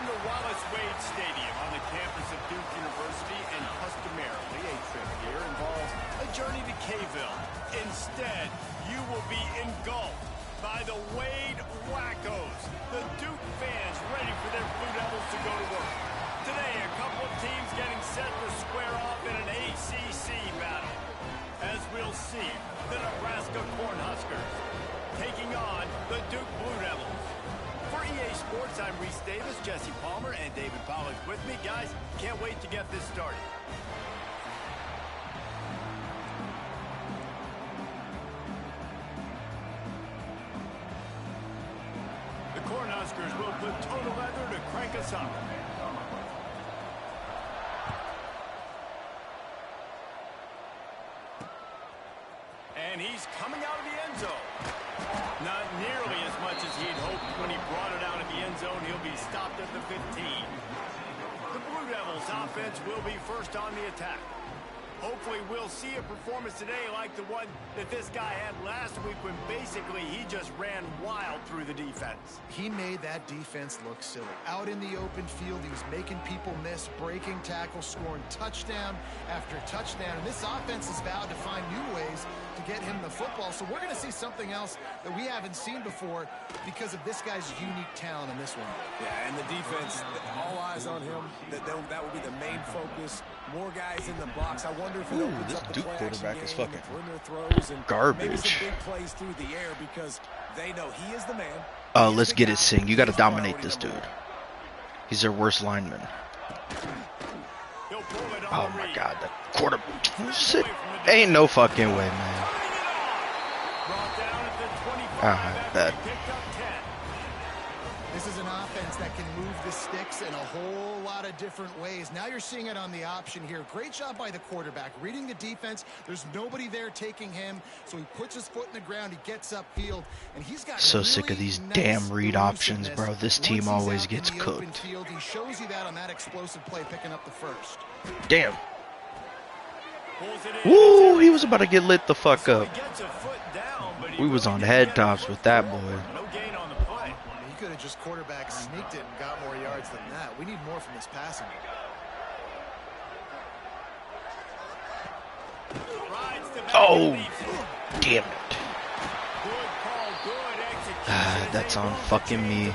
from the Wallace Wade Stadium on the campus of Duke University, and customarily a trip here involves a journey to K-ville. Instead, you will be engulfed by the Wade Wackos, the Duke fans ready for their Blue Devils to go to work. Today, a couple of teams getting set to square off in an ACC battle. As we'll see, the Nebraska Cornhuskers taking on the Duke Blue Devils. For EA Sports, I'm Reese Davis, Jesse Palmer, and David Pollack with me. Guys, can't wait to get this started. The Cornhuskers will put total leather to crank us up. And he's coming out of the end zone. Not nearly as much as he'd hoped when he brought it out of the end zone. He'll be stopped at the 15. The Blue Devils offense will be first on the attack. Hopefully we'll see a performance today like the one that this guy had last week when basically he just ran wild through the defense. He made that defense look silly. Out in the open field, he was making people miss, breaking tackles, scoring touchdown after touchdown. And this offense has vowed to find new ways to get him the football. So we're going to see something else that we haven't seen before because of this guy's unique talent in this one. Yeah, and the defense, all eyes on him. That will be the main focus. More guys in the box. I wonder if this Duke quarterback is fucking garbage. Because they know he is the man. Let's get it, Sing. You got to dominate this dude. He's their worst lineman. Oh my God, that quarterback. Ain't no fucking way, man. Bad. This is an offense that can move the sticks in a whole lot of different ways. Now you're seeing it on the option here. Great job by the quarterback. Reading the defense. There's nobody there taking him. So he puts his foot in the ground. He gets upfield. And he's got so sick of these damn read options, bro. This team always gets cooked. Field, he shows you that on that explosive play, picking up the first. Damn. Woo, he was about to get lit the fuck up. We was on head tops with that boy. He could have just quarterback sneaked it and got more yards than that. We need more from this passing. Oh, damn it. That's on fucking me.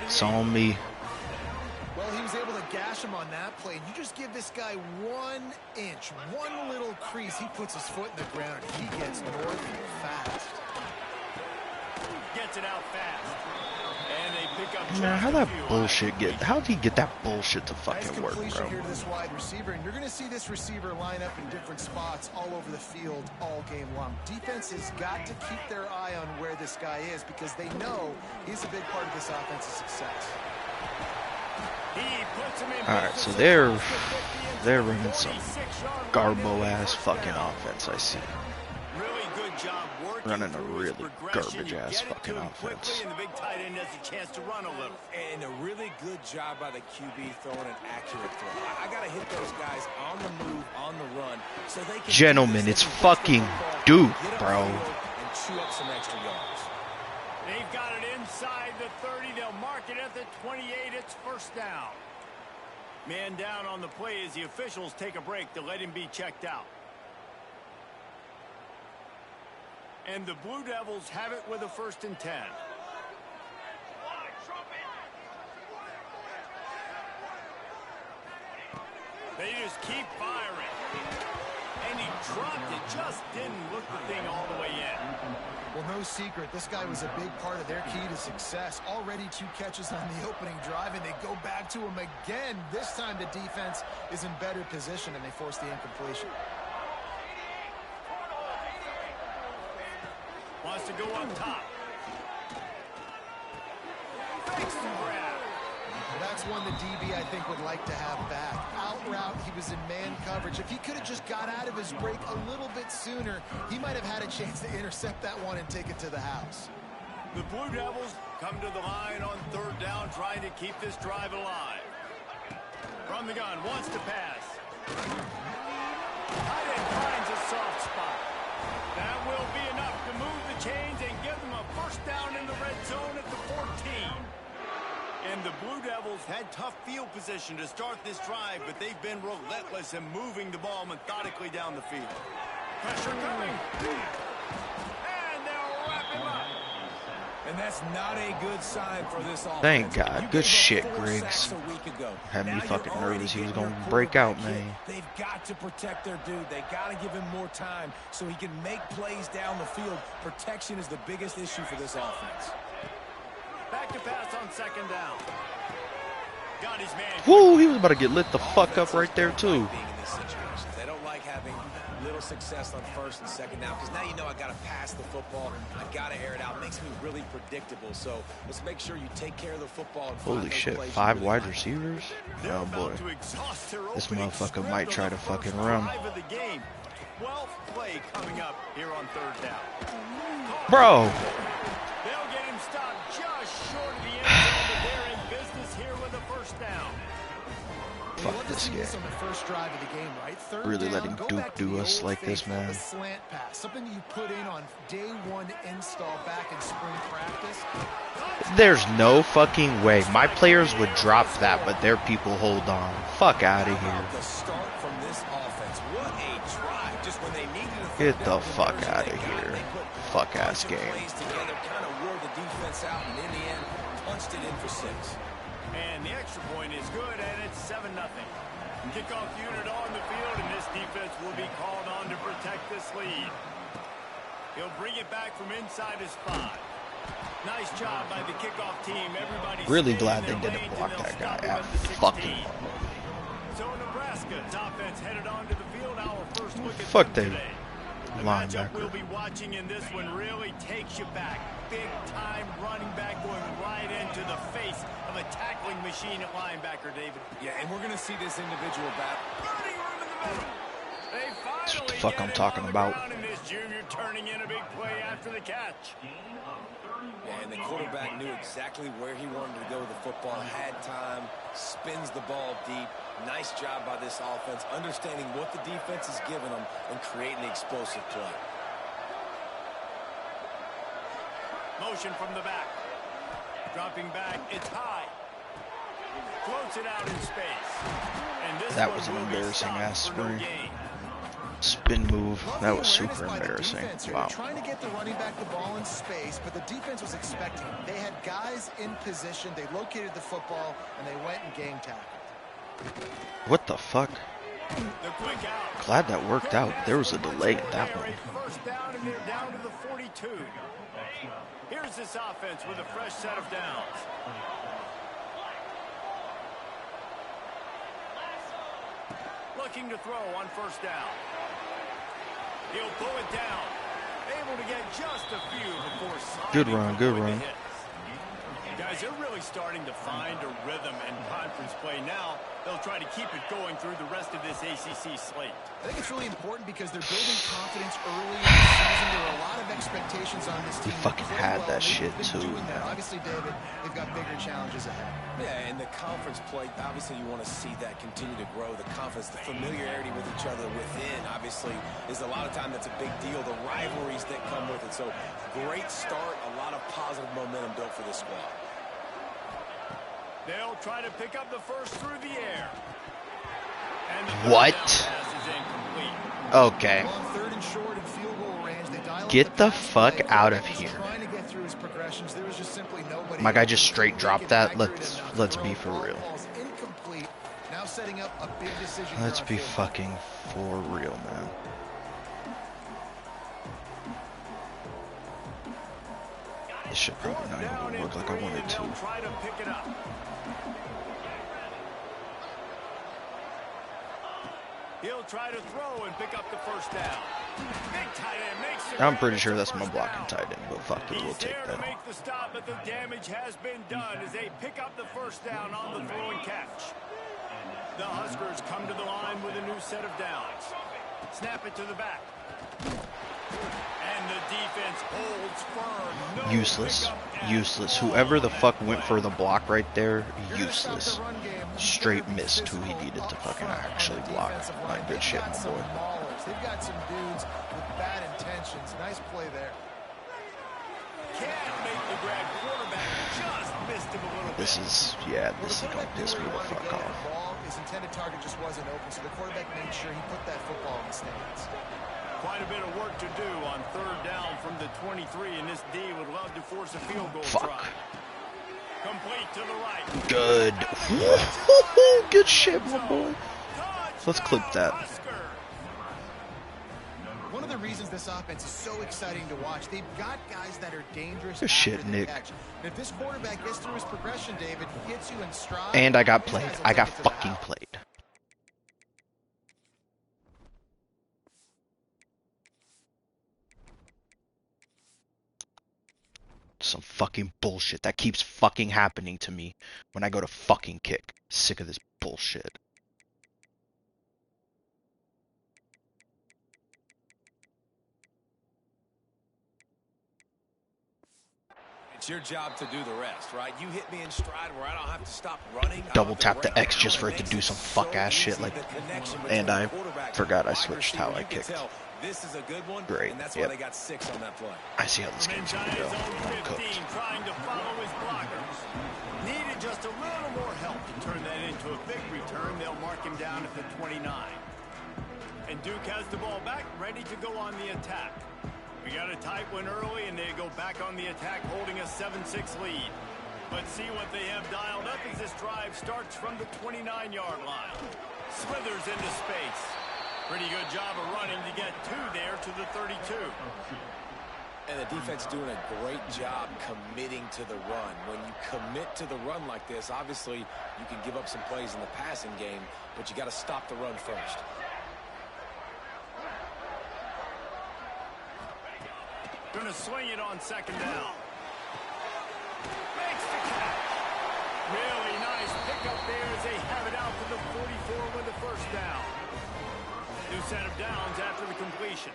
It's on me. Well, he was able to gash him on that play. You just give this guy 1 inch, one little crease. He puts his foot in the ground. He gets north fast. Gets it out fast. And they pick up. Man, how that bullshit get? How did he get that bullshit to fucking work, bro? Here to this wide receiver, and you're going to see this receiver line up in different spots all over the field all game long. Defense has got to keep their eye on where this guy is because they know he's a big part of this offense's success. Alright, so they're running some garbo ass fucking offense, I see. Running a really garbage ass fucking offense. And the big tight end has a chance to run a little. And a really good job by the QB throwing an accurate throw. I gotta hit those guys on the move, on the run, so they can. Gentlemen, it's fucking Duke, bro. And chew up some extra yards. They've got it inside the 30. They'll mark it at the 28. It's first down. Man down on the play as the officials take a break to let him be checked out. And the Blue Devils have it with a 1st and 10. They just keep firing. And he dropped it. Just didn't look the thing all the way in. Well, no secret, this guy was a big part of their key to success. Already 2 catches on the opening drive, and they go back to him again. This time the defense is in better position, and they force the incompletion. Wants to go up top. Fakes the grab. That's one the DB, I think, would like to have back. Out route, he was in man coverage. If he could have just got out of his break a little bit sooner, he might have had a chance to intercept that one and take it to the house. The Blue Devils come to the line on 3rd down, trying to keep this drive alive. From the gun, wants to pass. Tight end finds a soft spot. That will be enough to move the chains and give them a 1st down in the red zone at the 14. And the Blue Devils had tough field position to start this drive, but they've been relentless in moving the ball methodically down the field. Pressure coming. And they'll wrap him up. And that's not a good sign for this offense. Thank God. Good shit, Griggs. Had me fucking nervous he was going to break out, man. They've got to protect their dude. They got to give him more time so he can make plays down the field. Protection is the biggest issue for this offense. Back to pass on second down. Got his man. Woo, he was about to get lit the fuck up right there, too. They don't like having little success on first and second down because now you know I got to pass the football. I got to air it out. It makes me really predictable. So let's make sure you take care of the football. And holy shit, 5 wide receivers? Oh boy. This motherfucker might try to fucking run. 12th play coming up here on third down. Bro. They'll get him stopped just short of the end zone, but they're in business here with a first down. Fuck this game. On the first drive of the game, right? Third really down, letting Duke do us like this, man. The slant pass, something you put in on day one install back in spring practice. There's no fucking way. My players would drop that, but their people hold on. Fuck out of here. The start from this offense. What a drive. Just when they needed to get the fuck out of here. Fuck ass game. Together, kind of wore the defense out, and in the end, punched it in for 6. And the extra point is good, and it's 7-0. Kickoff unit on the field, and this defense will be called on to protect this lead. He'll bring it back from inside his 5. Nice job by the kickoff team. Everybody's really glad they didn't block that guy out. Fucking. So Nebraska's offense headed onto the field. Our first look at fuck they today. The matchup we'll be watching in this one really takes you back. Big time running back going right into the face of a tackling machine at linebacker, David. Yeah, and we're going to see this individual battle. Running room in the middle. They That's what the finally fuck I'm talking about. And this junior turning in a big play after the catch. Yeah, and the quarterback knew exactly where he wanted to go with the football, had time, spins the ball deep. Nice job by this offense, understanding what the defense is giving them and creating the explosive play. Motion from the back. Dropping back, it's high. Floats it out in space. And this that was an embarrassing ass spring. Spin move. That was super embarrassing. Wow. Trying to get the running back the ball in space, but the defense was expecting it. They had guys in position. They located the football, and they went and gang tackled. What the fuck? Glad that worked out. There was a delay in that one. First down, and they're down to the 42. Here's this offense with a fresh set of downs. Looking to throw on first down. He'll pull it down. Able to get just a few before sliding. Good run, good run. Guys, they're really starting to find a rhythm in conference play now. They'll try to keep it going through the rest of this ACC slate. I think it's really important because they're building confidence early in the season. There are a lot of expectations on this team. He fucking had that shit too. Obviously, David, they've got bigger challenges ahead. Yeah, and the conference play, obviously you want to see that continue to grow. The confidence, the familiarity with each other within, obviously, is a lot of time that's a big deal. The rivalries that come with it. So, great start, a lot of positive momentum built for this squad. They'll try to pick up the first through the air. And the what? Okay. Get the fuck out of here. My guy just straight dropped that. Let's be for real. Let's be fucking for real, man. This shit probably not even gonna work like I wanted to. He'll try to throw and pick up the first down. Big tight end makes it. I'm pretty sure that's my blocking tight end, but fuck it, we'll take that. To make the stop, but the damage has been done as they pick up the first down on the throw and catch. The Huskers come to the line with a new set of downs. Snap it to the back. And the defense holds firm. No useless. Useless. Whoever the fuck went for the block right there, useless. Straight missed who he needed to fucking actually block. Like, good shit, my boy. They've got some dudes with bad intentions. Nice play there. can't make the grab. Quarterback just missed him a little bit. This is gonna piss me the fuck off. The ball, his intended target just wasn't open, so the quarterback made sure he put that football in the stands. Quite a bit of work to do on third down from the 23, and this D would love to force a field goal try. Complete to the right. Good. Good shit, my boy. Let's clip that. One of the reasons this offense is so exciting to watch, they've got guys that are dangerous. Good shit, Nick. Catch. If this quarterback gets through his progression, David, gets you in stride. And I got played. I got fucking played. Some fucking bullshit. That keeps fucking happening to me when I go to fucking kick. Sick of this bullshit. It's your job to do the rest, right? You hit me in stride where I don't have to stop running. Double tap the X just for it to do some fuck ass shit like. And I forgot I switched how I kicked. This is a good one. Great. And that's why they got 6 on that play. I see how this game's gonna go. I'm cooked. Trying to follow his blockers. Needed just a little more help to turn that into a big return. They'll mark him down at the 29. And Duke has the ball back, ready to go on the attack. We got a tight one early, and they go back on the attack, holding a 7-6 lead. But see what they have dialed up as this drive starts from the 29-yard line. Smithers into space. Pretty good job of running to get 2 there to the 32. And the defense doing a great job committing to the run. When you commit to the run like this, obviously you can give up some plays in the passing game, but you got to stop the run first. Gonna swing it on second down. Makes the catch. Really nice pickup there as they have it out to the 44 with the first down. New set of downs after the completion.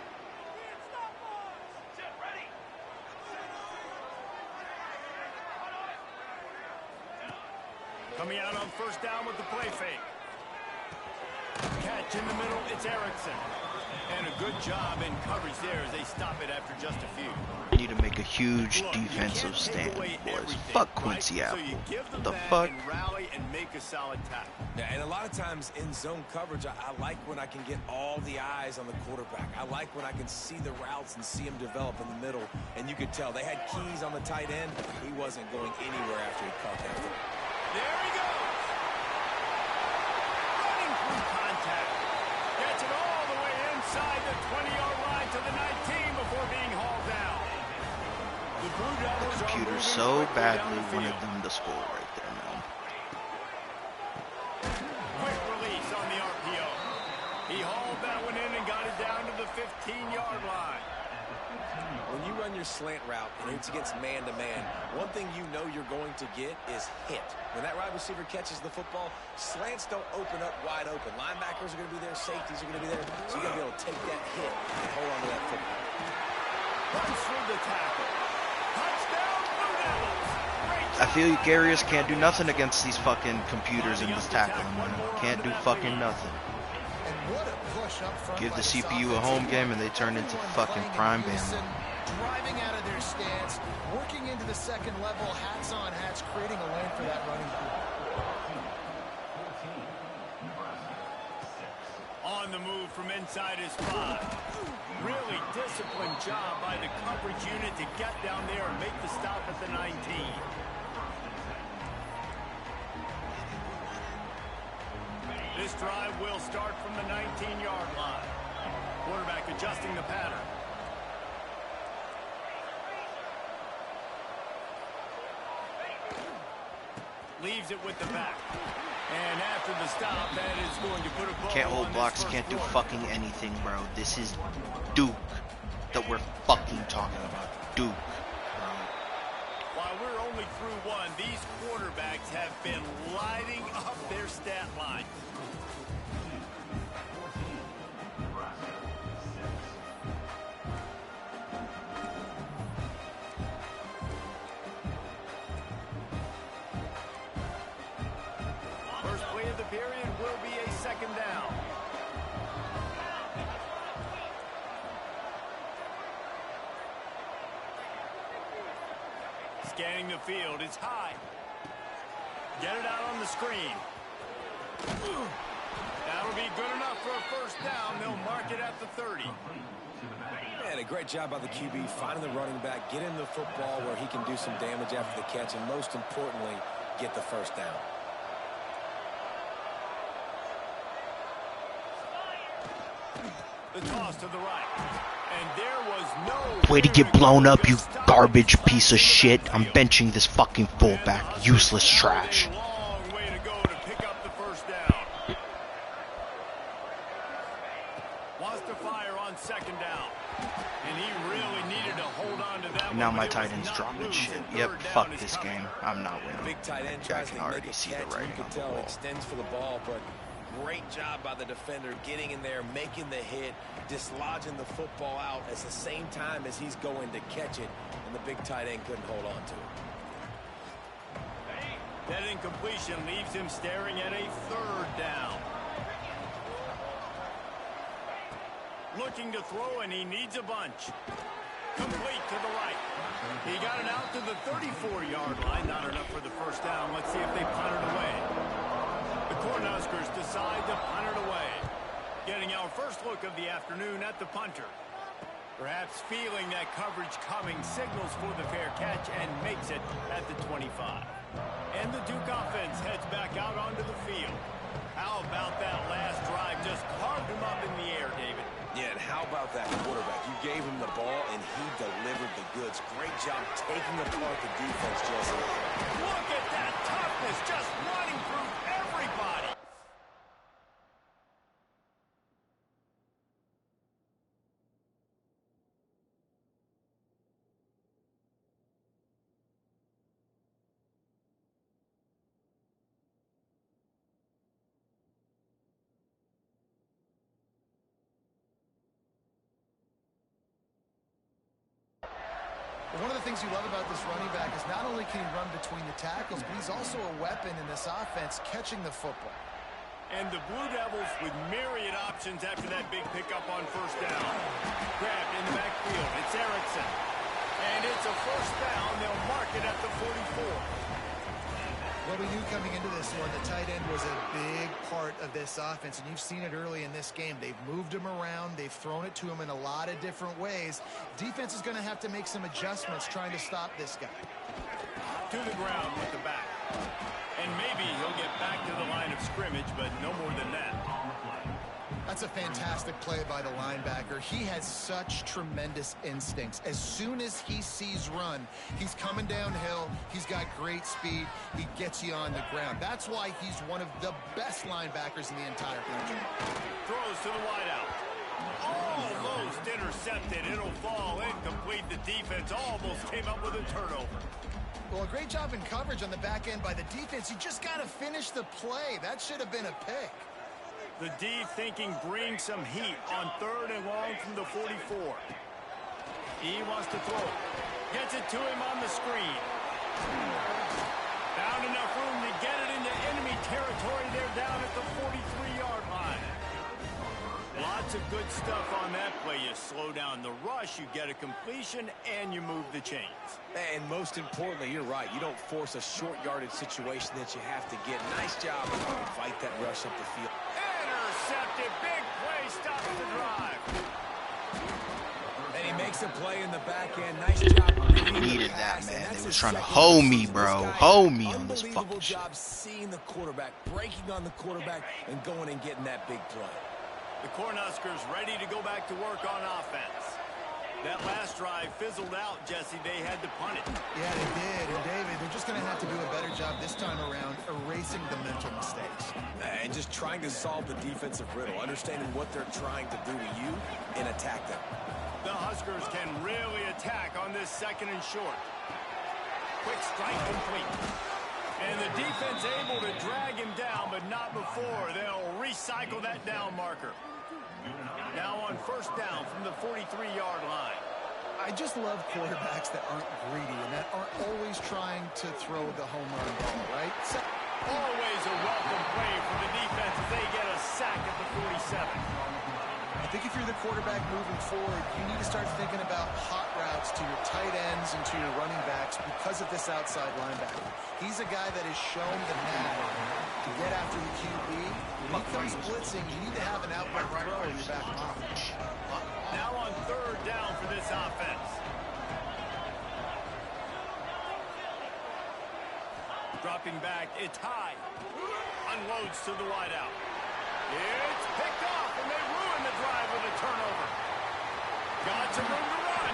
Coming out on first down with the play fake. Catch in the middle, it's Erickson. And a good job in coverage there as they stop it after just a few. Need to make a huge defensive stand, boys. Fuck Quincy Apple. What the fuck? Rally and make a solid tackle. Yeah, and a lot of times in zone coverage, I like when I can get all the eyes on the quarterback. I like when I can see the routes and see him develop in the middle. And you could tell they had keys on the tight end. He wasn't going anywhere after he caught that thing. There he goes. Running through contact. Gets it all the way inside the 20-yard line to the 19 before being hauled down. The Blue Devils The computer so badly wanted them to score right there, man. Quick release on the RPO. He hauled that one in and got it down to the 15-yard line. When you run your slant route and it's against man-to-man, one thing you know you're going to get is hit. When that wide receiver catches the football, slants don't open up wide open. Linebackers are going to be there, safeties are going to be there, so you got to be able to take that hit and hold on to that football. Runs through the tackle. Touchdown, Blue Devils. I feel Garius can't do nothing against these fucking computers in this tackling, man. Can't do fucking nothing. Give the CPU a home game and they turn into fucking prime Bama. Driving out of their stance, working into the second level, hats on hats, creating a lane for that running play. On the move from inside his 5. Really disciplined job by the coverage unit to get down there and make the stop at the 19. This drive will start from the 19-yard line. Quarterback adjusting the pattern. Leaves it with the back. And after the stop, that is going to put a ball. Can't hold blocks, can't do fucking anything, bro. This is Duke that we're fucking talking about. Duke. While we're only through one, these quarterbacks have been lighting up their stat line. First play of the period will be a second down. scanning the field. It's high. Get it out on the screen. That'll be good enough for a first down. They'll mark it at the 30. Man, a great job by the QB finding the running back, getting the football where he can do some damage after the catch, and most importantly, get the first down. The toss to the right. And there was no way to get blown up, you garbage piece of shit. I'm benching this fucking fullback. Useless trash. Long way to go to pick up the first down. Wants to fire on second down. And he really needed to hold on to that. Now my tight end's dropping shit. Yep, fuck this game. I'm not winning. Big tight end I tries can to already make a see the catch, writing you can on the tell wall. extends for the ball, but great job by the defender getting in there, making the hit, dislodging the football out at the same time as he's going to catch it, and the big tight end couldn't hold on to it. That incompletion leaves him staring at a third down. Looking to throw, and he needs a bunch. Complete to the right. He got it out to the 34-yard line. Not enough for the first down. Let's see if they punt it away. The Cornhuskers decide to punt it away. Getting our first look of the afternoon at the punter. Perhaps feeling that coverage coming, signals for the fair catch and makes it at the 25. And the Duke offense heads back out onto the field. How about that last drive? Just carved him up in the air, David. Yeah, and how about that quarterback? You gave him the ball, and he delivered the goods. Great job taking apart the defense, Jesse. Look at that toughness, just running through everybody. One of the things you love about this running back is not only can he run between the tackles, but he's also a weapon in this offense catching the football. And the Blue Devils with myriad options after that big pickup on first down. Grabbed in the backfield. It's Erickson. And it's a first down. They'll mark it at the 44. Well, we knew coming into this one, the tight end was a big part of this offense, and you've seen it early in this game. They've moved him around. They've thrown it to him in a lot of different ways. Defense is going to have to make some adjustments trying to stop this guy. To the ground with the back. And maybe he'll get back to the line of scrimmage, but no more than that. That's a fantastic play by the linebacker. He has such tremendous instincts. As soon as he sees run, he's coming downhill. He's got great speed. He gets you on the ground. That's why he's one of the best linebackers in the entire country. Throws to the wideout. Almost intercepted. It'll fall incomplete. The defense almost came up with a turnover. Well, a great job in coverage on the back end by the defense. You just got to finish the play. That should have been a pick. The D thinking bring some heat on third and long from the 44. He wants to throw. Gets it to him on the screen. Found enough room to get it into enemy territory. They're down at the 43-yard line. Lots of good stuff on that play. You slow down the rush, you get a completion, and you move the chains. And most importantly, you're right. You don't force a short yardage situation that you have to get. Nice job to fight that rush up the field. Intercepted. Big play. Stops the drive. And he makes a play in the back end. Nice job. Needed that, man. They was trying to hoe me, bro. Hoe me on this fucking shit. Job seeing the quarterback, breaking on the quarterback, and going and getting that big play. The Cornhuskers ready to go back to work on offense. That last drive fizzled out, Jesse. They had to punt it. Yeah, they did. And, David, they're just going to have to do a better job this time around erasing the mental mistakes. And just trying to solve the defensive riddle, understanding what they're trying to do to you and attack them. The Huskers can really attack on this second and short. Quick strike complete. And the defense able to drag him down, but not before. They'll recycle that down marker. Now on first down from the 43-yard line. I just love quarterbacks that aren't greedy and that aren't always trying to throw the home run ball, right? Always a welcome play for the defense as they get a sack at the 47. I think if you're the quarterback moving forward, you need to start thinking about hot routes to your tight ends and to your running backs because of this outside linebacker. He's a guy that has shown the knack to get after the QB. When he comes blitzing, you need to have an outright throw in your back pocket. Now on third down for this offense. Dropping back, it's high. Unloads to the wideout. It's picked off, and they ruin the drive with a turnover. Got some room to run.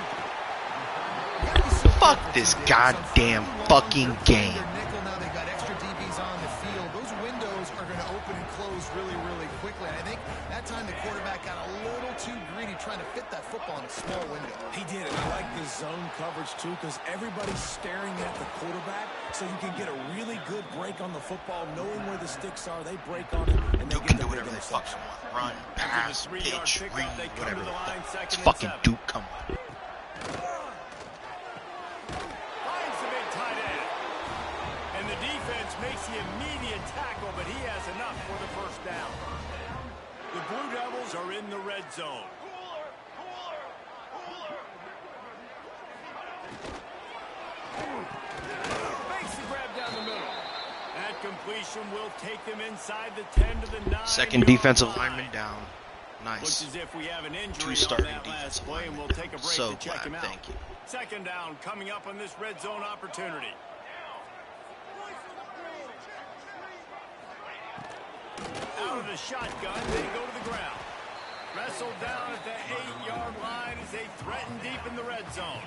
Fuck this goddamn fucking game. Now they got extra DBs on the field. Those windows are going to open and close really, really quickly. And I think that time the quarterback got a little too greedy trying to fit that football in a small window. He did, and I like the zone coverage too because everybody's staring at the quarterback, so you can get a really good break on the football, knowing where the sticks are. They break on it, and they Duke can get do the whatever big they fucking interception. want. Run, pass, pitch, read, whatever. It's It's fucking Duke, come on. Finds the big tight end. And the defense makes the immediate tackle, but he has enough for the first down. The Blue Devils are in the red zone. Makes the grab down the middle. That completion will take them inside the 10 to the 9. Second defensive lineman down. Looks Nice. as if we have an injury Two starting on that last defensive play, and we'll linemen. take a break So to check glad, him out. thank you. Second down coming up on this red zone opportunity. Out of the shotgun, they go to the ground. Wrestled down at the 8-yard line as they threaten deep in the red zone.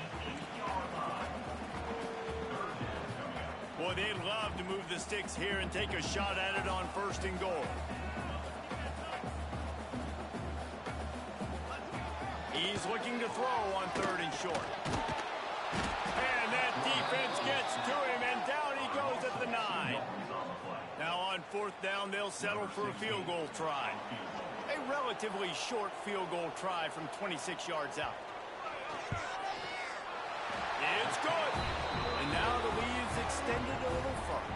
Boy, they'd love to move the sticks here and take a shot at it on first and goal. He's looking to throw on third and short. And that defense gets to him, and down he goes at the 9. Now on fourth down, they'll settle for a field goal try. A relatively short field goal try from 26 yards out. It's good. And now the lead's extended a little further.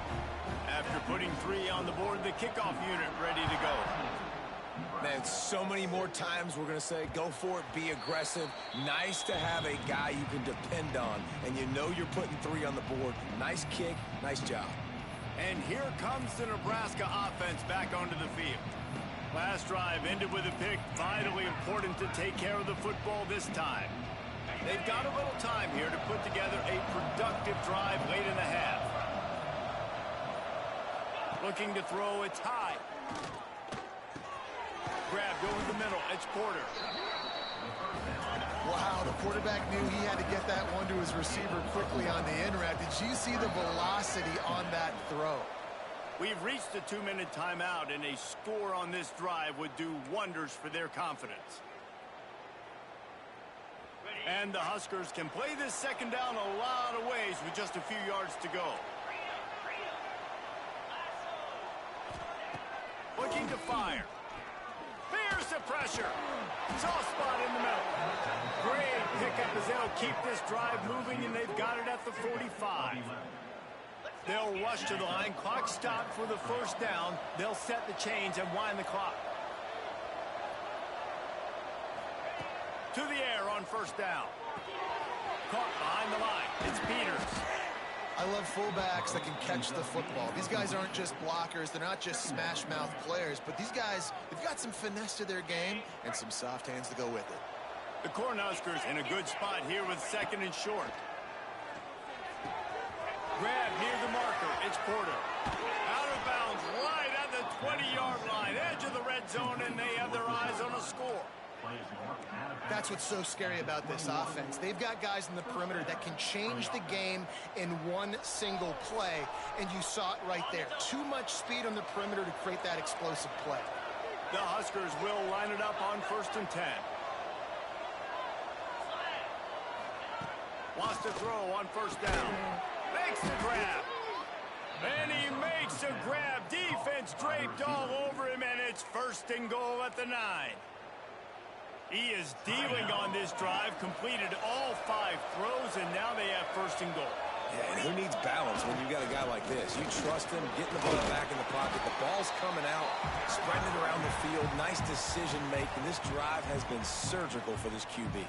After putting 3 on the board, the kickoff unit ready to go. Man, so many more times we're going to say, go for it, be aggressive. Nice to have a guy you can depend on, and you know you're putting 3 on the board. Nice kick, nice job. And here comes the Nebraska offense back onto the field. Last drive ended with a pick. Vitally important to take care of the football this time. They've got a little time here to put together a productive drive late in the half. Looking to throw, it's high. Grabbed over the middle, it's Porter. Wow, the quarterback knew he had to get that one to his receiver quickly on the in route. Did you see the velocity on that throw? We've reached a 2-minute timeout, and a score on this drive would do wonders for their confidence. And the Huskers can play this second down a lot of ways with just a few yards to go. Looking to fire. Fears the pressure. Soft spot in the middle. Great pickup as they'll keep this drive moving, and they've got it at the 45. They'll rush to the line. Clock stopped for the first down. They'll set the chains and wind the clock. To the air on first down. Caught behind the line. It's Peters. I love fullbacks that can catch the football. These guys aren't just blockers. They're not just smash-mouth players. But these guys, they've got some finesse to their game and some soft hands to go with it. The Cornhuskers in a good spot here with second and short. Grab near the marker. It's Porter. Out of bounds right at the 20-yard line. Edge of the red zone, and they have their eyes on a score. That's what's so scary about this offense. They've got guys in the perimeter that can change the game in one single play, and you saw it right there. Too much speed on the perimeter to create that explosive play. The Huskers will line it up on first and 10. Wants to throw on first down. Makes the grab. And he makes a grab. Defense draped all over him, and it's first and goal at the 9. He is dealing on this drive, completed all 5 throws, and now they have first and goal. Yeah, and who needs balance when you've got a guy like this? You trust him, getting the ball back in the pocket. The ball's coming out, spreading it around the field. Nice decision making. This drive has been surgical for this QB.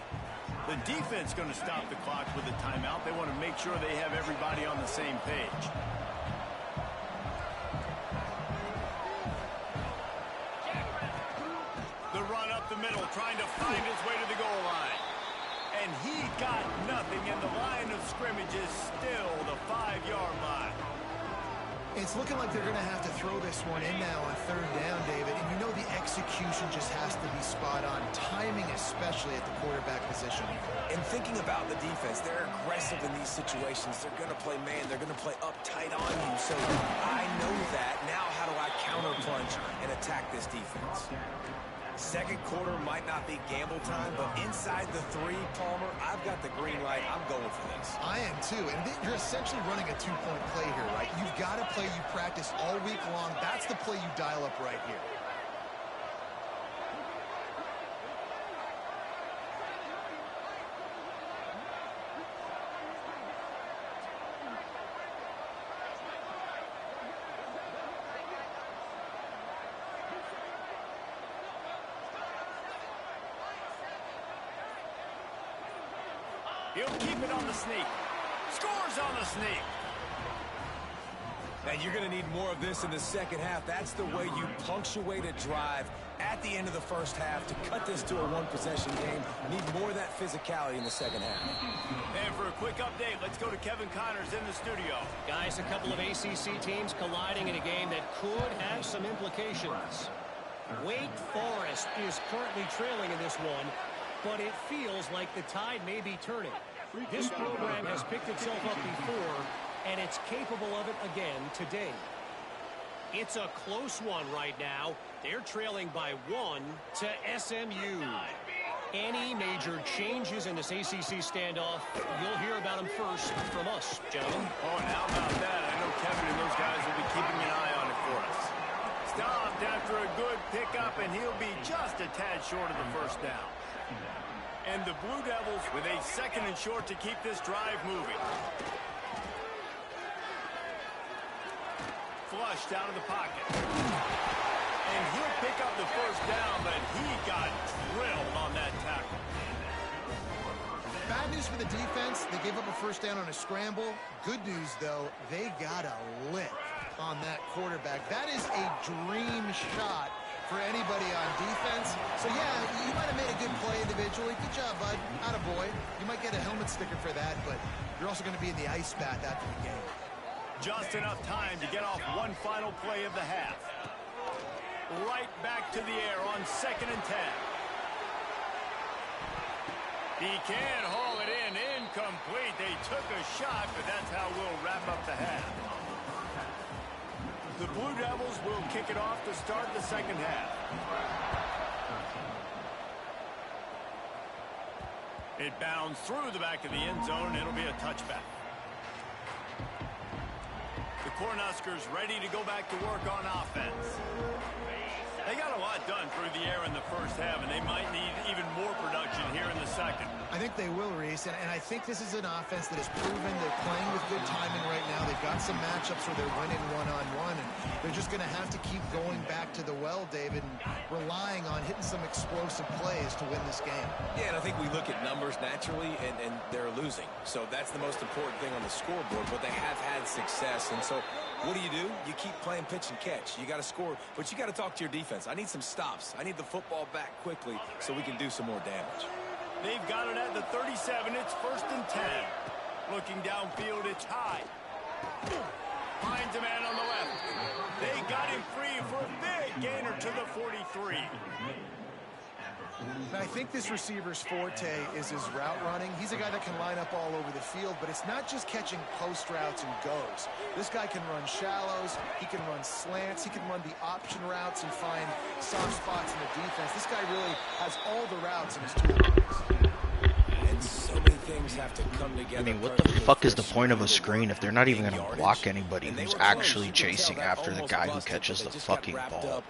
The defense going to stop the clock with a timeout. They want to make sure they have everybody on the same page. The run up the middle, trying to find his way to the goal line. And he got nothing, and the line of scrimmage is still the 5-yard line. It's looking like they're going to have to throw this one in now on third down, David. And you know the execution just has to be spot on. Timing especially at the quarterback position. And thinking about the defense, they're aggressive in these situations. They're going to play man. They're going to play up tight on you. So I know that. Now how do I counterpunch and attack this defense? Second quarter might not be gamble time, but inside the 3, Palmer, I've got the green light. I'm going for this. I am too. And you're essentially running a 2-point play here, right? You've got a play you practice all week long. That's the play you dial up right here. He'll keep it on the sneak. Scores on the sneak. And you're going to need more of this in the second half. That's the way you punctuate a drive at the end of the first half to cut this to a one-possession game. Need more of that physicality in the second half. And for a quick update, let's go to Kevin Connors in the studio. Guys, a couple of ACC teams colliding in a game that could have some implications. Wake Forest is currently trailing in this one, but it feels like the tide may be turning. This program has picked itself up before, and it's capable of it again today. It's a close one right now. They're trailing by 1 to SMU. Any major changes in this ACC standoff, you'll hear about them first from us, gentlemen. Oh, and how about that? I know Kevin and those guys will be keeping an eye on it for us. Stopped after a good pickup, and he'll be just a tad short of the first down. And the Blue Devils with a 2nd and short to keep this drive moving. Flushed out of the pocket. And he'll pick up the first down, but he got drilled on that tackle. Bad news for the defense. They gave up a first down on a scramble. Good news, though, they got a lick on that quarterback. That is a dream shot for anybody on defense. So, yeah, you might have made a good play individually. Good job, bud. Attaboy. You might get a helmet sticker for that, but you're also going to be in the ice bath after the game. Just enough time to get off one final play of the half. Right back to the air on 2nd and 10. He can haul it in. Incomplete. They took a shot, but that's how we'll wrap up the half. The Blue Devils will kick it off to start the second half. It bounds through the back of the end zone, and it'll be a touchback. The Cornhuskers ready to go back to work on offense. They got a lot done through the air in the first half, and they might need even more production here in the second. I think they will, Reese, and I think this is an offense that has proven they're playing with good timing right now. They've got some matchups where they're winning one-on-one, and they're just going to have to keep going back to the well, David, and relying on hitting some explosive plays to win this game. Yeah, and I think we look at numbers naturally, and they're losing. So that's the most important thing on the scoreboard, but they have had success. And so what do? You keep playing pitch and catch. You got to score, but you got to talk to your defense. I need some stops. I need the football back quickly so we can do some more damage. They've got it at the 37. It's 1st and 10. Looking downfield, it's high. Finds a man on the left. They got him free for a big gainer to the 43. I think this receiver's forte is his route running. He's a guy that can line up all over the field, but it's not just catching post routes and goes. This guy can run shallows, he can run slants, he can run the option routes and find soft spots in the defense. This guy really has all the routes in his toolbox. And so many things have to come together. I mean, what the fuck is the point of a screen if they're not even going to block anybody who's actually chasing after the guy who catches the fucking ball?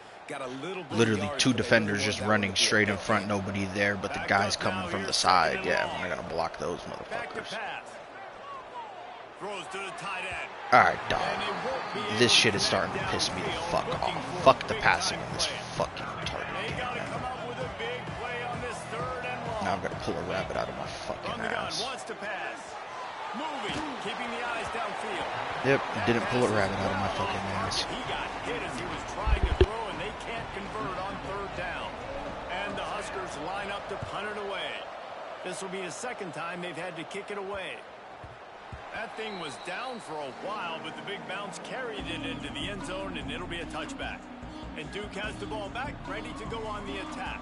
Literally 2 defenders just running straight in front, nobody there, but the guys coming from the side. Yeah, we're not going to block those motherfuckers. Throws to the tight end. Alright, dog. This shit is starting to piss me the fuck off. Fuck the passing on this fucking retarded They got to come up with a big play on this 3rd and long. Now I'm gonna pull a rabbit out of my From fucking the gun, ass. wants to pass. Moving, keeping the eyes downfield. Yep, didn't pull a rabbit out of my fucking ass. He got hit as he was trying to throw, and they can't convert on 3rd down. And the Huskers line up to punt it away. This will be the 2nd time they've had to kick it away. That thing was down for a while, but the big bounce carried it into the end zone, and it'll be a touchback. And Duke has the ball back, ready to go on the attack.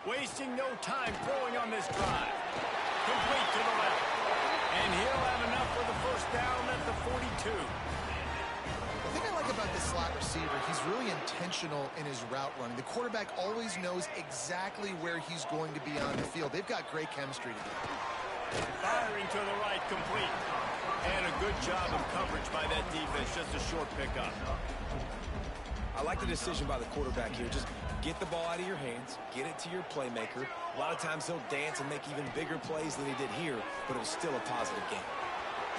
Wasting no time throwing on this drive. Complete to the left. And he'll have enough for the 1st down at the 42. The thing I like about this slot receiver, he's really intentional in his route running. The quarterback always knows exactly where he's going to be on the field. They've got great chemistry together. Firing to the right, complete. And a good job of coverage by that defense. Just a short pickup. I like the decision by the quarterback here. Just get the ball out of your hands, get it to your playmaker. A lot of times he'll dance and make even bigger plays than he did here, but it was still a positive game.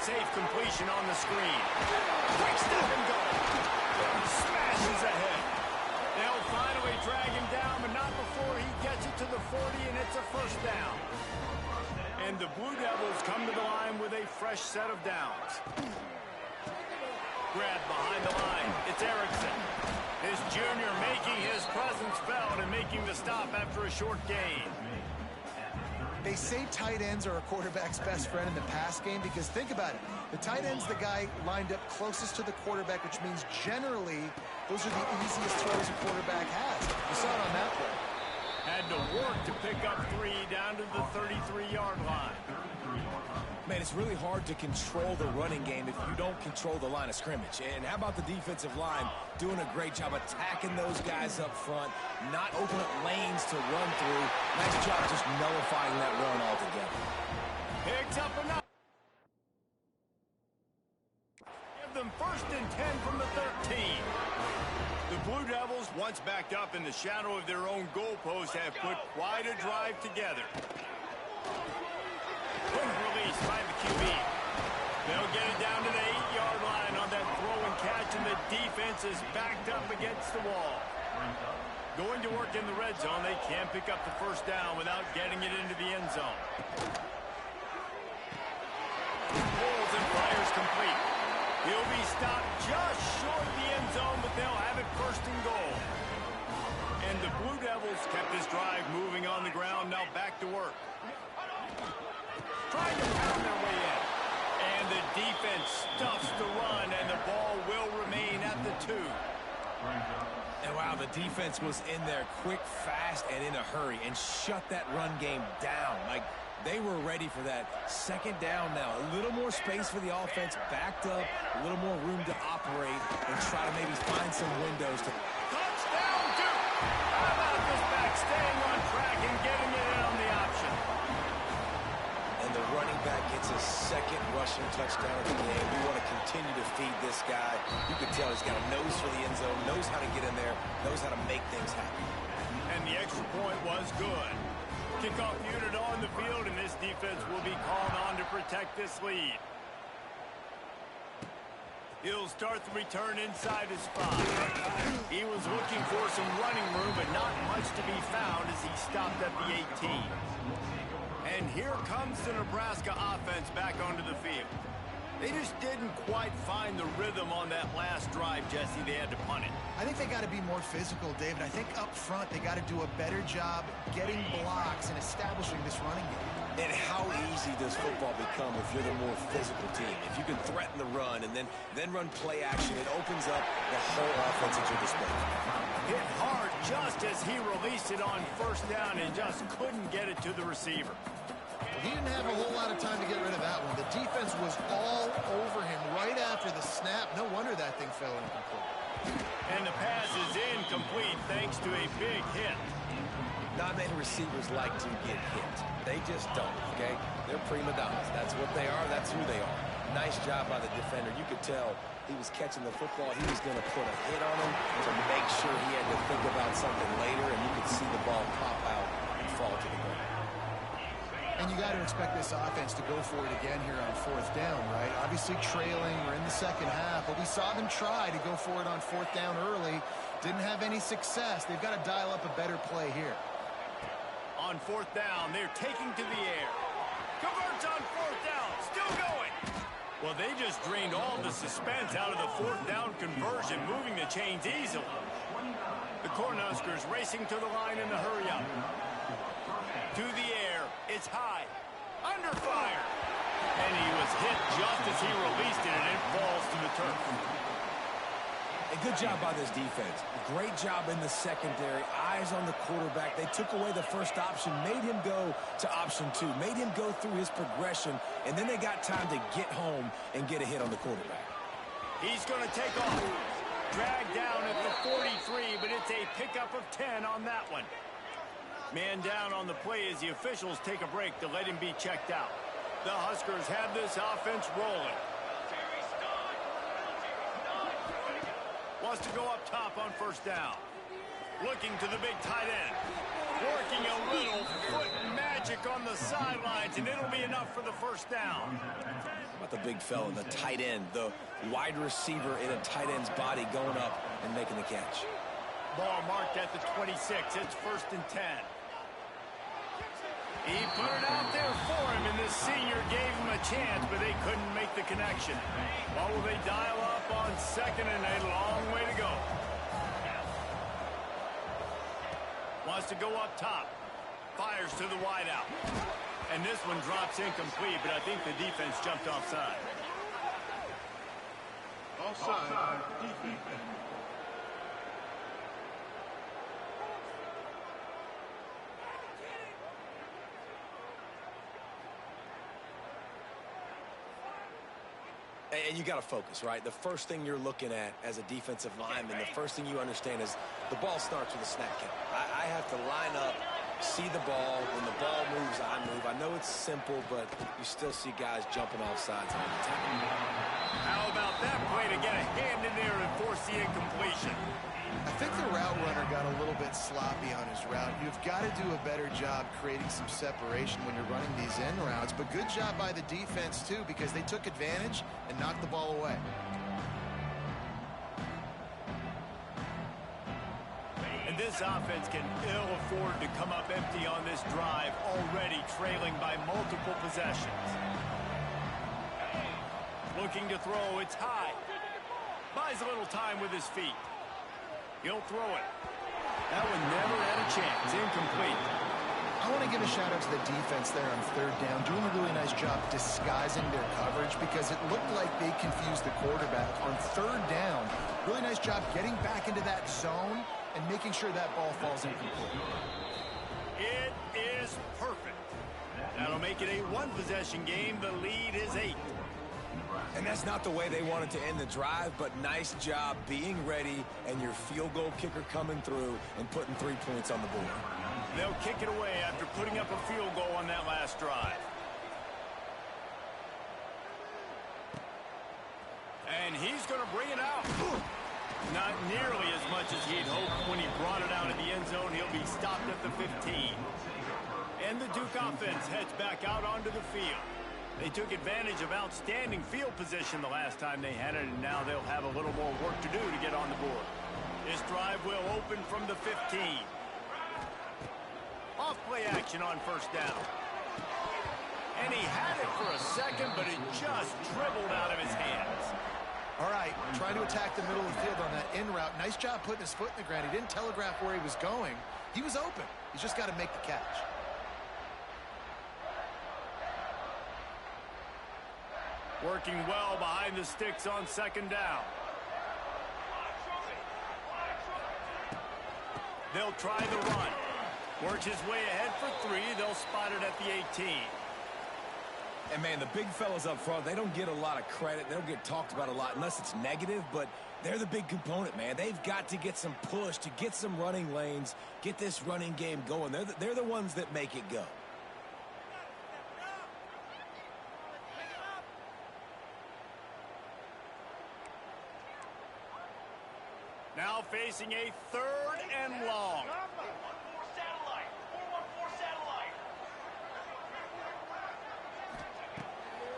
Safe completion on the screen. Quick step and go. Smashes ahead. They'll finally drag him down, but not before he gets it to the 40, and it's a 1st down. And the Blue Devils come to the line with a fresh set of downs. Grab behind the line. It's Erickson. His junior making his presence felt and making the stop after a short gain. They say tight ends are a quarterback's best friend in the pass game because think about it. The tight end's the guy lined up closest to the quarterback, which means generally those are the easiest throws a quarterback has. You saw it on that play. Had to work to pick up 3 down to the 33-yard line. Man, it's really hard to control the running game if you don't control the line of scrimmage. And how about the defensive line doing a great job attacking those guys up front, not open up lanes to run through. Nice job just nullifying that run altogether. Picks up enough. Give them 1st and 10 from the 13. The Blue Devils, once backed up in the shadow of their own goalpost, have put quite a drive together. Quick release by the QB. They'll get it down to the 8-yard line on that throw and catch, and the defense is backed up against the wall. Going to work in the red zone. They can't pick up the 1st down without getting it into the end zone. Pulls and fires complete. He'll be stopped just short of the end zone, but they'll have it 1st and goal. And the Blue Devils kept this drive moving on the ground, now back to work. Trying to pound their way in. And the defense stuffs the run, and the ball will remain at the 2. And wow, the defense was in there quick, fast, and in a hurry, and shut that run game down. Like, they were ready for that 2nd down now. A little more space for the offense, backed up, a little more room to operate, and try to maybe find some windows to... Touchdown, Duke! How about this back staying on track and getting it in on the option? And the running back gets his 2nd rushing touchdown of the game. We want to continue to feed this guy. You can tell he's got a nose for the end zone, knows how to get in there, knows how to make things happen. And the extra point was good. Kickoff unit on the field, and this defense will be called on to protect this lead. He'll start the return inside his spot. He was looking for some running room, but not much to be found as he stopped at the 18. And here comes the Nebraska offense back onto the field. They just didn't quite find the rhythm on that last drive, Jesse. They had to punt it. I think they got to be more physical, David. I think up front they got to do a better job getting blocks and establishing this running game. And how easy does football become if you're the more physical team? If you can threaten the run and then run play action, it opens up the whole offense at your display. Hit hard just as he released it on 1st down and just couldn't get it to the receiver. He didn't have a whole lot of time to get rid of that one. The defense was all over him right after the snap. No wonder that thing fell incomplete. And the pass is incomplete thanks to a big hit. Not many receivers like to get hit. They just don't, okay? They're prima donnas. That's what they are. That's who they are. Nice job by the defender. You could tell he was catching the football. He was going to put a hit on him to make sure he had to think about something later, and you could see the ball pop out and fall to the ground. And you got to expect this offense to go for it again here on fourth down, right? Obviously trailing, we're in the second half, but we saw them try to go for it on fourth down early. Didn't have any success. They've got to dial up a better play here. On fourth down, they're taking to the air. Converts on fourth down, still going. Well, they just drained all the suspense out of the fourth down conversion, moving the chains easily. The Cornhuskers racing to the line in the hurry-up. To the air, it's high, under fire. And he was hit just as he released it, and it falls to the turf. A good job by this defense. Great job in the secondary. Eyes on the quarterback. They took away the first option, made him go to option 2, made him go through his progression, and then they got time to get home and get a hit on the quarterback. He's going to take off. Dragged down at the 43, but it's a pickup of 10 on that one. Man down on the play as the officials take a break to let him be checked out. The Huskers have this offense rolling. Wants to go up top on first down. Looking to the big tight end. Working a little foot magic on the sidelines, and it'll be enough for the first down. How about the big fella, the tight end, the wide receiver in a tight end's body going up and making the catch. Ball marked at the 26. It's 1st and 10. He put it out there for him, and the senior gave him a chance, but they couldn't make the connection. Well, will they dial up on 2nd and a long way to go? Wants to go up top. Fires to the wideout. And this one drops incomplete, but I think the defense jumped offside. Offside, defense. And you got to focus, right? The first thing you're looking at as a defensive lineman, the first thing you understand is the ball starts with a snap count. I have to line up, see the ball. When the ball moves, I move. I know it's simple, but you still see guys jumping off sides all the time. How about that play to get a hand in there and force the incompletion? I think the route runner got a little bit sloppy on his route. You've got to do a better job creating some separation when you're running these end routes. But good job by the defense, too, because they took advantage and knocked the ball away. And this offense can ill afford to come up empty on this drive, already trailing by multiple possessions. Looking to throw, it's high. Buys a little time with his feet. He'll throw it. That one never had a chance. Incomplete. I want to give a shout out to the defense there on third down, doing a really nice job disguising their coverage because it looked like they confused the quarterback on third down. Really nice job getting back into that zone and making sure that ball falls incomplete. It is perfect. That'll make it a one-possession game. The lead is 8. And that's not the way they wanted to end the drive, but nice job being ready and your field goal kicker coming through and putting 3 points on the board. They'll kick it away after putting up a field goal on that last drive. And he's going to bring it out. Not nearly as much as he'd hoped when he brought it out of the end zone. He'll be stopped at the 15. And the Duke offense heads back out onto the field. They took advantage of outstanding field position the last time they had it, and now they'll have a little more work to do to get on the board. This drive will open from the 15. Off play action on first down. And he had it for a second, but it just dribbled out of his hands. All right, trying to attack the middle of the field on that in route. Nice job putting his foot in the ground. He didn't telegraph where he was going. He was open. He's just got to make the catch. Working well behind the sticks on second down. They'll try the run. Works his way ahead for 3. They'll spot it at the 18. And, man, the big fellas up front, they don't get a lot of credit. They don't get talked about a lot unless it's negative, but they're the big component, man. They've got to get some push, to get some running lanes, get this running game going. They're the ones that make it go. Now facing a 3rd and long.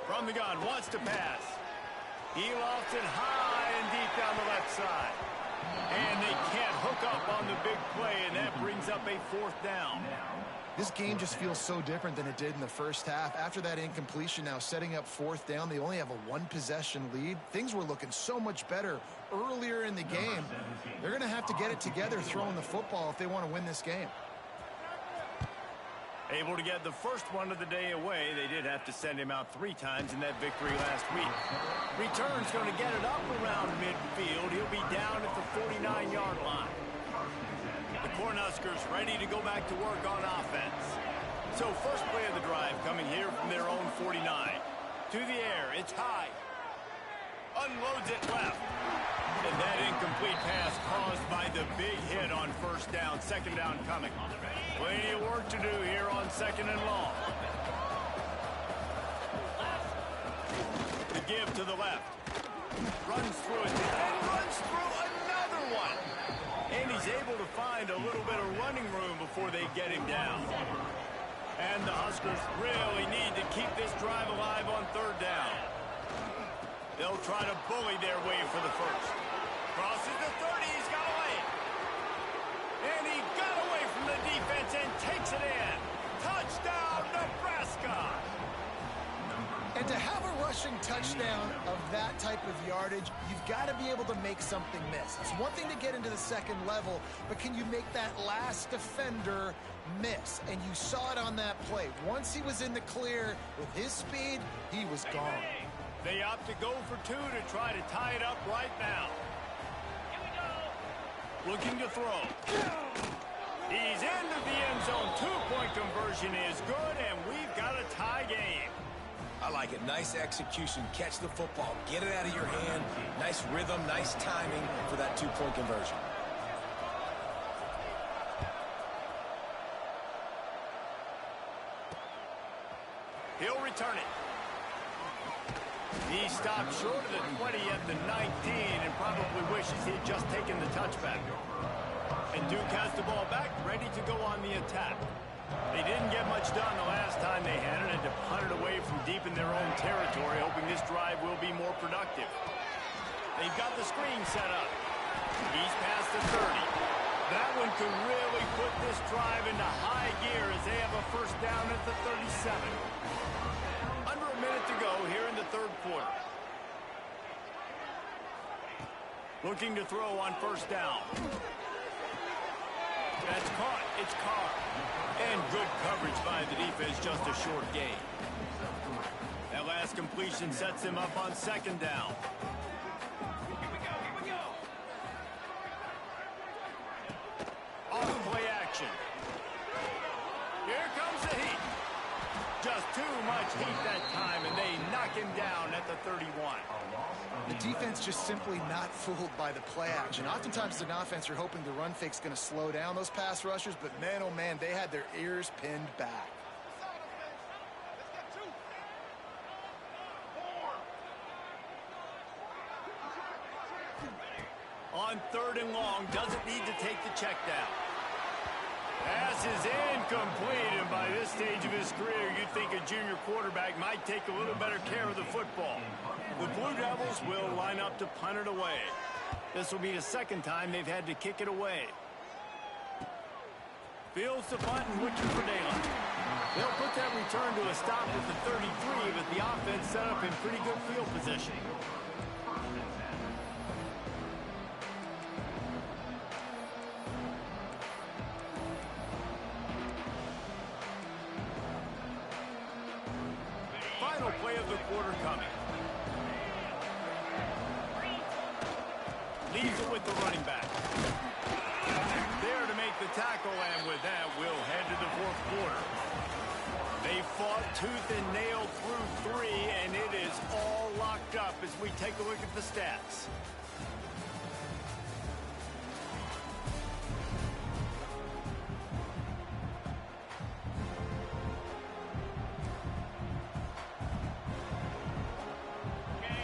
From the gun, wants to pass. He lofts it high and deep down the left side. And they can't hook up on the big play, and that brings up a 4th down. This game just feels so different than it did in the first half. After that incompletion, now setting up 4th down, they only have a 1-possession lead. Things were looking so much better earlier in the game. They're going to have to get it together throwing the football if they want to win this game. Able to get the first one of the day away. They did have to send him out 3 times in that victory last week. Return's going to get it up around midfield. He'll be down at the 49-yard line. The Cornhuskers ready to go back to work on offense. So first play of the drive coming here from their own 49. To the air, it's high. Unloads it left. And that incomplete pass caused by the big hit on 1st down. 2nd down coming. Plenty of work to do here on 2nd and long. The give to the left. Runs through it and runs through another one. And he's able to find a little bit of running room before they get him down. And the Huskers really need to keep this drive alive on 3rd down. They'll try to bully their way for the first. Crosses the 30, he's got away. And he got away from the defense and takes it in. Touchdown, Nebraska! And to have a rushing touchdown of that type of yardage, you've got to be able to make something miss. It's one thing to get into the 2nd level, but can you make that last defender miss? And you saw it on that play. Once he was in the clear with his speed, he was gone. They opt to go for 2 to try to tie it up right now. Looking to throw. He's into the end zone. 2-point conversion is good, and we've got a tie game. I like it. Nice execution. Catch the football. Get it out of your hand. Nice rhythm, nice timing for that 2-point conversion. He'll return it. He stopped short of the 20 at the 19 and probably wishes he had just taken the touchback. And Duke has the ball back, ready to go on the attack. They didn't get much done the last time they had it, and to punt it away from deep in their own territory, hoping this drive will be more productive. They've got the screen set up. He's past the 30. That one could really put this drive into high gear as they have a 1st down at the 37. Under a minute to go here in the 3rd quarter. Looking to throw on 1st down. That's caught. It's Carr. And good coverage by the defense, just a short gain. That last completion sets him up on 2nd down. Off play action. Here comes the heat. Just too much heat that time, and they knock him down at the 31. The defense just simply not fooled by the play action. Oftentimes as an offense, you're hoping the run fake's going to slow down those pass rushers, but man, oh man, they had their ears pinned back. On 3rd and long, doesn't need to take the check down. Pass is incomplete, and by this stage of his career, you'd think a junior quarterback might take a little better care of the football. The Blue Devils will line up to punt it away. This will be the 2nd time they've had to kick it away. Fields the punt and looking for daylight. They'll put that return to a stop at the 33, but the offense set up in pretty good field position. Final play of the quarter coming. Leaves it with the running back. There to make the tackle, and with that, we'll head to the 4th quarter. They fought tooth and nail through 3, and it is all locked up as we take a look at the stats.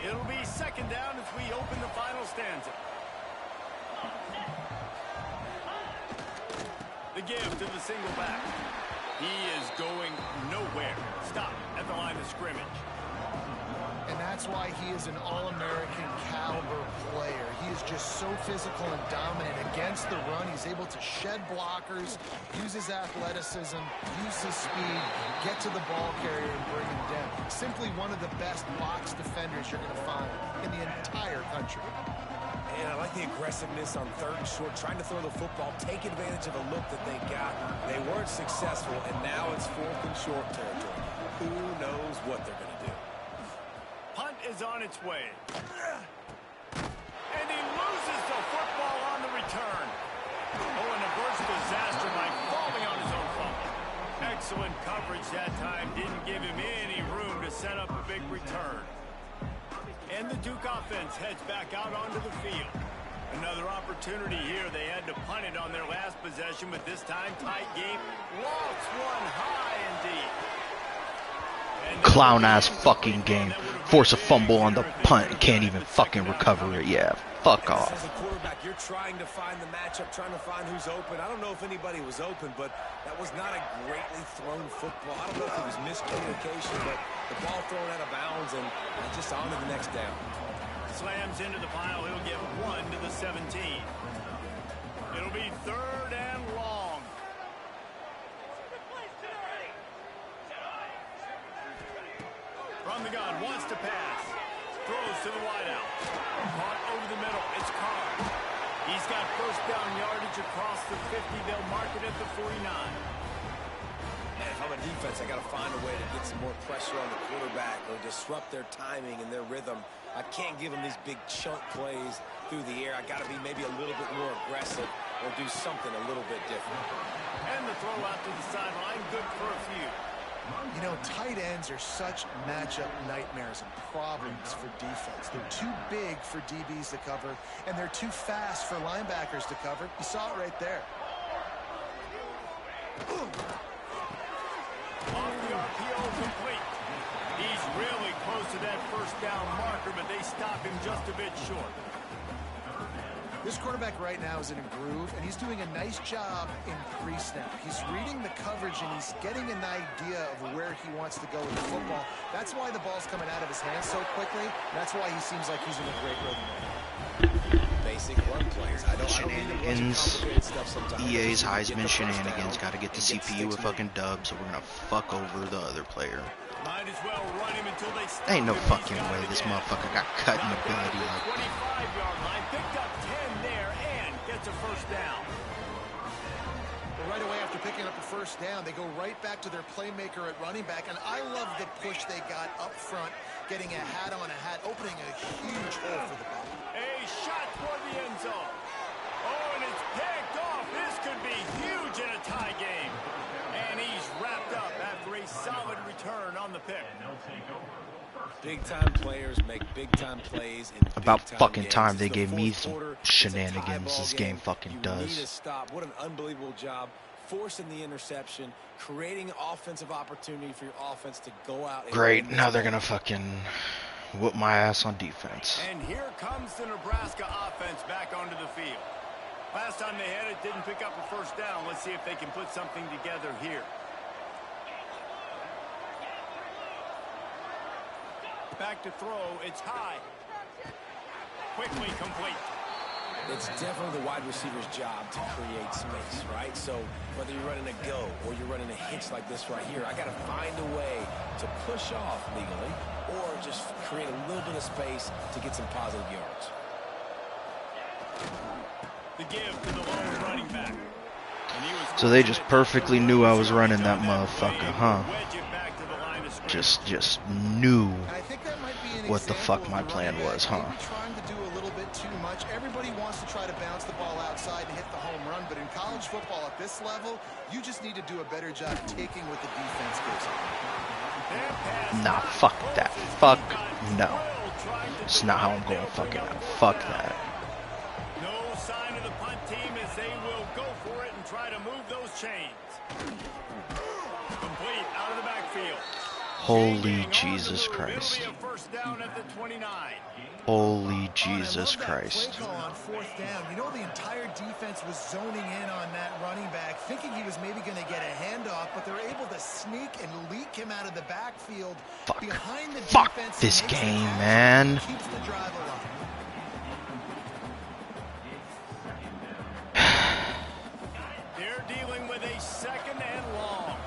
It'll be 2nd down as we open the final stanza. The give to the single back. He is going nowhere. Stop at the line of scrimmage. And that's why he is an All-American caliber player. He is just so physical and dominant against the run. He's able to shed blockers, use his athleticism, use his speed, get to the ball carrier and bring him down. Simply one of the best box defenders you're going to find in the entire country. And I like the aggressiveness on 3rd and short, trying to throw the football, take advantage of a look that they got. They weren't successful, and now it's 4th and short territory. Who knows what they're going to do? Punt is on its way. And he loses the football on the return. Oh, and a burst disaster by falling on his own fumble. Excellent coverage that time. Didn't give him any room to set up a big return. And the Duke offense heads back out onto the field. Another opportunity here. They had to punt it on their last possession, but this time tight game. Lofts one high indeed. Clown-ass fucking game. Force a fumble on the punt and can't even fucking recover it. Yeah, fuck off. As a quarterback, you're trying to find the matchup, trying to find who's open. I don't know if anybody was open, but that was not a greatly thrown football. I don't know if it was miscommunication, but the ball thrown out of bounds and just on to the next down. Slams into the pile. He'll get 1 to the 17. It'll be 3rd and long. From the gun, wants to pass. Throws to the wideout. Caught over the middle. It's Carr. He's got 1st down yardage across the 50. They'll mark it at the 49. And if I'm a defense, I got to find a way to get some more pressure on the quarterback or disrupt their timing and their rhythm. I can't give them these big chunk plays through the air. I got to be maybe a little bit more aggressive or do something a little bit different. And the throw out to the sideline, good for a few. You know, tight ends are such matchup nightmares and problems for defense. They're too big for DBs to cover, and they're too fast for linebackers to cover. You saw it right there. Off the RPO, complete. He's really close to that 1st down marker, but they stop him just a bit short. This quarterback right now is in a groove, and he's doing a nice job in pre-snap. He's reading the coverage, and he's getting an idea of where he wants to go with the football. That's why the ball's coming out of his hands so quickly. That's why he seems like he's in a great rhythm. Basic run plays. Shenanigans. EA's Heisman shenanigans. Got to get the CPU a fucking dub, so we're going to fuck over the other player. Might as well run him until they stop Ain't no him. fucking way this motherfucker got cut in the ability like that. 25-yard line, picked up 10 there and gets a 1st down. Well, right away after picking up a 1st down, they go right back to their playmaker at running back, and I love the push they got up front, getting a hat on a hat, opening a huge hole for the ball. A shot toward the end zone. Oh, and it's picked off. This could be huge in a tie game. And he's wrapped up after a solid return on the pick. Big-time players make big-time plays. In About big-time fucking games. time they The gave me fourth some quarter, shenanigans it's a tie this ball game fucking You does. need to stop. What an unbelievable job. Forcing the interception, creating offensive opportunity for your offense to go out. And Great, win this now they're game. going to fucking whoop my ass on defense. And here comes the Nebraska offense back onto the field. Last time they had it, didn't pick up a 1st down. Let's see if they can put something together here. Back to throw. It's high. Quickly complete. It's definitely the wide receiver's job to create space, right? So whether you're running a go or you're running a hitch like this right here, I got to find a way to push off legally or just create a little bit of space to get some positive yards. The give to the lone running back. So they just perfectly knew I was running that motherfucker, huh? Just knew what the fuck my plan was, huh? Trying to do a little bit too much. Everybody wants to try to bounce the ball outside and hit the home run, but in college football at this level, you just need to do a better job taking what the defense gives you. Nah, fuck that. Fuck no. It's not how I'm going fucking out. Fuck that. No sign of the punt team as they will go for it and try to move those chains. Complete out of the backfield. Holy Jesus Christ. It'll be a 1st down. down at the 29. Holy Jesus Christ. Play call on fourth down. You know, the entire defense was zoning in on that running back, thinking he was maybe going to get a handoff, but they're able to sneak and leak him out of the backfield. Fuck. Behind the Fuck defense, this makes the game, catch, man. Keeps the drive alive. They're dealing with a second and long.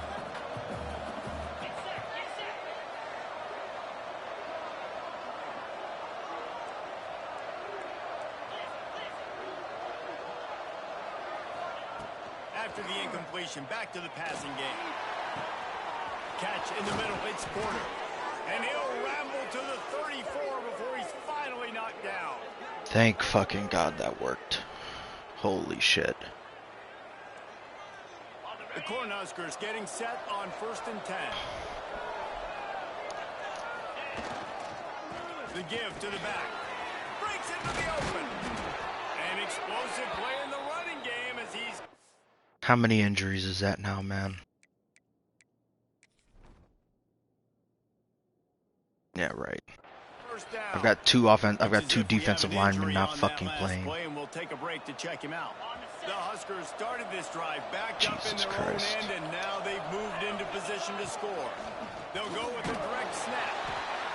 After the incompletion, back to the passing game. Catch in the middle, it's Porter. And he'll ramble to the 34 before he's finally knocked down. Thank fucking God that worked. Holy shit. The Cornhuskers getting set on 1st and 10. The give to the back. Breaks into the open. An explosive play in the running game as he's... How many injuries is that now, man? Yeah, right. First down. I've got two defensive linemen not fucking playing. And we'll take a break to check him out. The Huskers started this drive back up in Jesus their Christ. own end, and now they've moved into position to score. They'll go with a direct snap.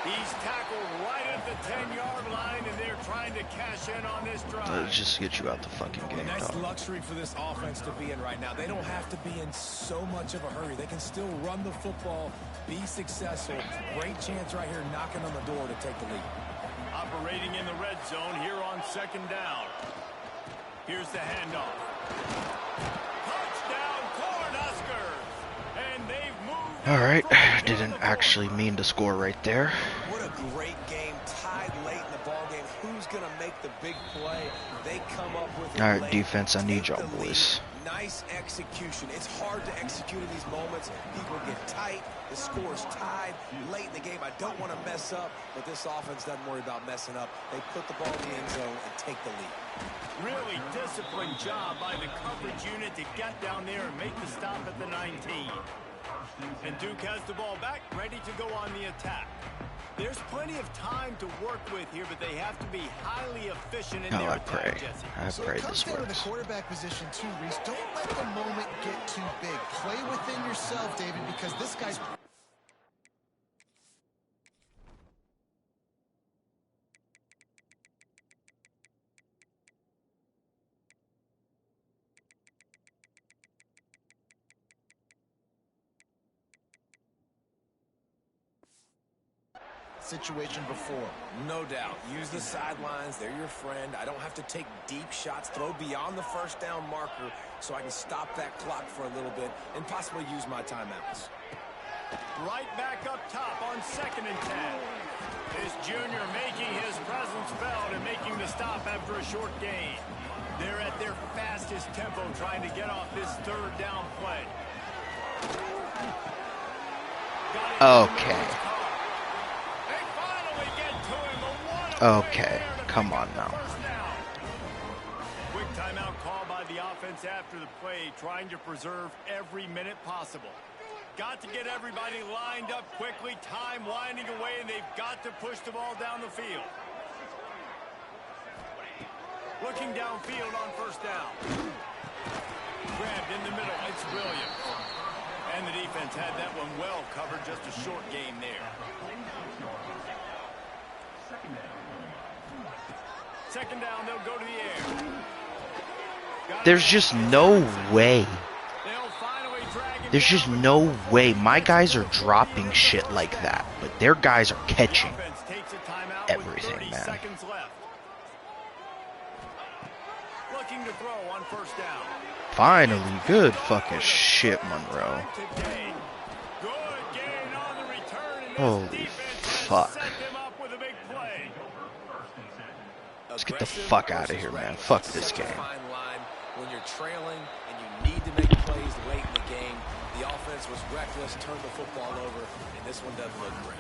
He's tackled right at the 10-yard line, and they're trying to cash in on this drive. Let's just get you out the fucking game, Nice dog. luxury for this offense to be in right now. They don't have to be in so much of a hurry. They can still run the football, be successful. Great chance right here knocking on the door to take the lead. Operating in the red zone here on 2nd down. Here's the handoff. Touchdown, Cornhuskers! And they've moved... All right, didn't actually mean to score right there. What a great game, tied late in the ball game. Who's going to make the big play? They come up with it. All right, late, defense, I need take y'all the boys. lead. Nice execution. It's hard to execute in these moments. People get tight. The score's tied late in the game. I don't want to mess up, but this offense doesn't worry about messing up. They put the ball in the end zone and take the lead. Really disciplined job by the coverage unit to get down there and make the stop at the 19. And Duke has the ball back, ready to go on the attack. There's plenty of time to work with here, but they have to be highly efficient in Oh, their I pray. attack, Jesse. I So pray it comes this down to the works. quarterback position too, Reese. Don't let the moment get too big. Play within yourself, David, because this guy's... situation before. No doubt. Use the sidelines. They're your friend. I don't have to take deep shots, throw beyond the 1st down marker so I can stop that clock for a little bit and possibly use my timeouts. Right back up top on 2nd and 10. This junior making his presence felt and making the stop after a short gain. They're at their fastest tempo trying to get off this 3rd down play. Okay. Okay, come on now. Quick timeout call by the offense after the play, trying to preserve every minute possible. Got to get everybody lined up quickly, time winding away, and they've got to push the ball down the field. Looking downfield on 1st down. Grabbed in the middle, it's Williams. And the defense had that one well covered, just a short game there. 2nd down, they'll go to the air. There's just no way. There's just no way. My guys are dropping shit like that, but their guys are catching everything, man. Looking to throw on 1st down. Finally, good fucking shit, Monroe. Holy fuck. Let's get the fuck out of here, man. Fuck this game. When you're trailing and you need to make plays late in the game, the offense was reckless, turned the football over, and this one doesn't look great.